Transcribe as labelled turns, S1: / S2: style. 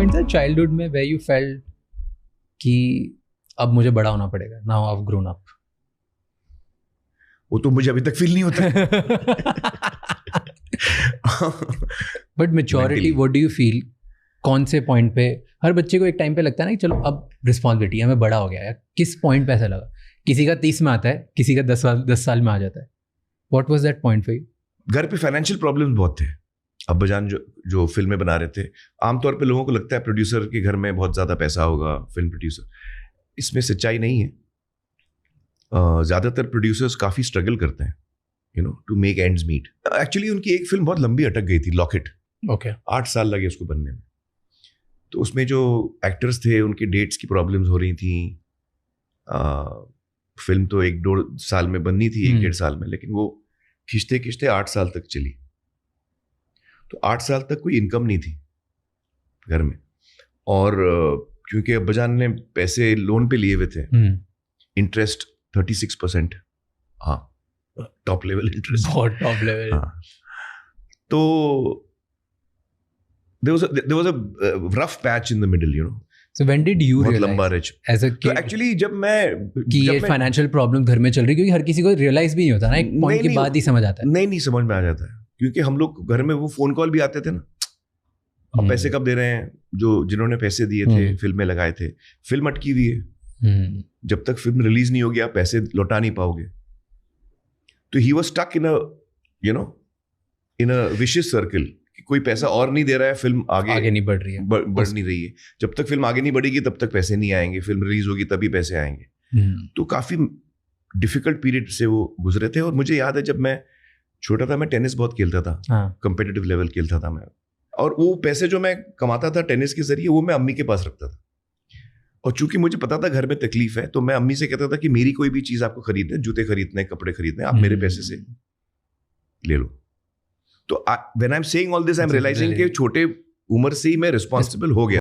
S1: Point था childhood में where you felt कि अब मुझे बड़ा होना पड़ेगा, now I've grown up?
S2: वो तो मुझे अभी तक फील नहीं होता.
S1: But maturity, what do you feel? कौन से पॉइंट पे हर बच्चे को एक टाइम पे लगता है ना कि चलो अब रिस्पॉन्सिबिलिटी है, मैं बड़ा हो गया है. किस पॉइंट पे ऐसा लगा? किसी का 30 में आता है, किसी का 10 साल में आ जाता है. What was that point for you?
S2: घर पे फाइनेंशियल प्रॉब्लम्स बहुत थे. अब्बाजान जो फिल्में बना रहे थे, आमतौर पे लोगों को लगता है प्रोड्यूसर के घर में बहुत ज़्यादा पैसा होगा, फिल्म प्रोड्यूसर. इसमें सच्चाई नहीं है. ज़्यादातर प्रोड्यूसर्स काफ़ी स्ट्रगल करते हैं, you know, to make ends meet. Actually उनकी एक फिल्म बहुत लंबी अटक गई थी, लॉकेट.
S1: Okay.
S2: 8 साल लगे उसको बनने में. तो उसमें जो एक्टर्स थे उनकी डेट्स की प्रॉब्लम्स हो रही थी. फिल्म तो 1-2 साल में बननी थी, 1-1.5 साल में, लेकिन वो खींचते खींचते 8 साल तक चली. तो 8 साल तक कोई इनकम नहीं थी घर में. और क्योंकि अब्बाजान ने पैसे लोन पे लिए हुए थे, इंटरेस्ट 36%. हाँ, टॉप लेवल इंटरेस्ट,
S1: बहुत टॉप लेवल.
S2: हाँ. तो there was a rough patch in the middle, you know.
S1: So when did you
S2: बहुत
S1: realize
S2: लंबा रिच
S1: as a
S2: तो
S1: kid
S2: एक्चुअली जब मैं
S1: कि ये फाइनेंशियल प्रॉब्लम घर में चल रही, क्योंकि हर किसी को रियलाइज भी नहीं होता ना, एक पॉइंट के बाद ही समझ आता है.
S2: नहीं समझ में आ जाता है, क्योंकि हम लोग घर में वो फोन कॉल भी आते थे ना, अब पैसे कब दे रहे हैं, जिन्होंने पैसे दिए थे, फिल्म में लगाए थे, फिल्म अटकी हुई है, जब तक फिल्म रिलीज नहीं होगी आप पैसे लौटा नहीं पाओगे. तो he was stuck in a, you know, in a vicious circle. कोई पैसा और नहीं दे रहा है, फिल्म आगे
S1: नहीं बढ़ रही है,
S2: बढ़ नहीं रही है. जब तक फिल्म आगे नहीं बढ़ेगी तब तक पैसे नहीं आएंगे, फिल्म रिलीज होगी तभी पैसे आएंगे. तो काफी डिफिकल्ट पीरियड से वो गुजरे थे. और मुझे याद है जब मैं छोटा था, मैं टेनिस बहुत खेलता था, कंपेटिटिव लेवल खेलता था मैं. और वो पैसे जो मैं कमाता था टेनिस के जरिए, वो मैं अम्मी के पास रखता था. और चूंकि मुझे पता था घर में तकलीफ है, तो मैं अम्मी से कहता था कि मेरी कोई भी चीज आपको खरीदना है, जूते खरीदने, कपड़े खरीदने, आप मेरे पैसे से ले लो. तो when I am saying all this, I am realizing कि छोटे उम्र से ही मैं रिस्पॉन्सिबल हो गया.